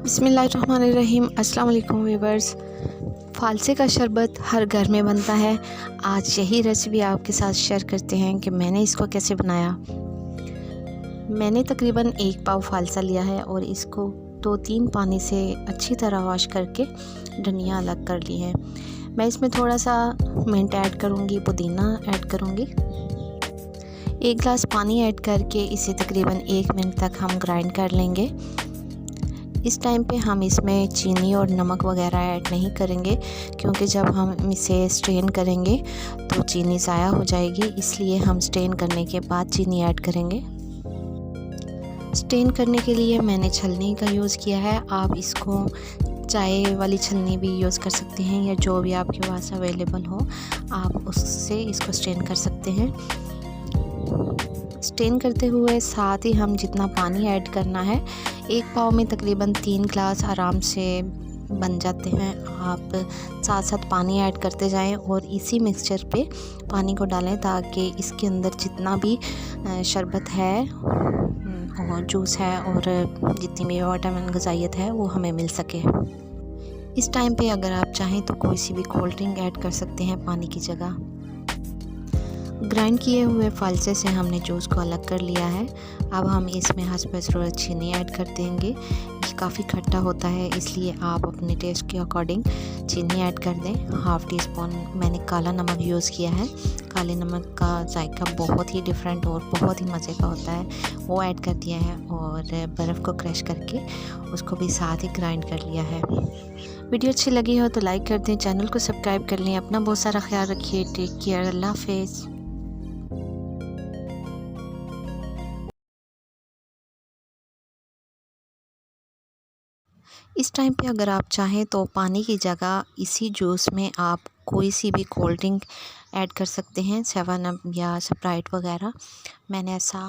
बिस्मिल्लाहिर्रहमानिर्रहीम। अस्सलाम वालेकुम व्यूवर्स। फ़ालसे का शरबत हर घर में बनता है। आज यही रेसिपी आपके साथ शेयर करते हैं कि मैंने इसको कैसे बनाया। मैंने तकरीबन 1 पाव फ़ालसा लिया है और इसको 2-3 पानी से अच्छी तरह वॉश करके धनिया अलग कर ली है। मैं इसमें थोड़ा सा मिंट ऐड करूँगी, पुदीना ऐड करूँगी। 1 गिलास पानी ऐड करके इसे तकरीबन 1 मिनट तक हम ग्राइंड कर लेंगे। इस टाइम पे हम इसमें चीनी और नमक वगैरह ऐड नहीं करेंगे, क्योंकि जब हम इसे स्ट्रेन करेंगे तो चीनी ज़ाया हो जाएगी, इसलिए हम स्ट्रेन करने के बाद चीनी ऐड करेंगे। स्ट्रेन करने के लिए मैंने छलनी का यूज़ किया है। आप इसको चाय वाली छलनी भी यूज़ कर सकते हैं या जो भी आपके पास अवेलेबल हो, आप उससे इसको स्ट्रेन कर सकते हैं। स्ट्रेन करते हुए साथ ही हम जितना पानी ऐड करना है, 1 पाव में तकरीबन 3 गिलास आराम से बन जाते हैं। आप साथ साथ पानी ऐड करते जाएं और इसी मिक्सचर पे पानी को डालें ताकि इसके अंदर जितना भी शरबत है और जूस है और जितनी भी विटामिन ग़िज़ाइयत है वो हमें मिल सके। इस टाइम पे अगर आप चाहें तो कोई सी भी कोल्ड ड्रिंक ऐड कर सकते हैं पानी की जगह। ग्राइंड किए हुए फ़ालसे से हमने जूस को अलग कर लिया है। अब हम इसमें हस्ब ज़रूरत चीनी ऐड कर देंगे। ये काफ़ी खट्टा होता है, इसलिए आप अपने टेस्ट के अकॉर्डिंग चीनी ऐड कर दें। हाफ़ टी स्पून मैंने काला नमक यूज़ किया है। काले नमक का जायका बहुत ही डिफरेंट और बहुत ही मज़े का होता है, वो ऐड कर दिया है और बर्फ़ को क्रश करके उसको भी साथ ही ग्राइंड कर लिया है। वीडियो अच्छी लगी हो तो लाइक कर दें, चैनल को सब्सक्राइब कर लें। अपना बहुत सारा ख्याल रखिए। Take care. अल्लाह हाफ़िज़। इस टाइम पे अगर आप चाहें तो पानी की जगह इसी जूस में आप कोई सी भी कोल्ड ड्रिंक ऐड कर सकते हैं, 7 अप या स्प्राइट वगैरह। मैंने ऐसा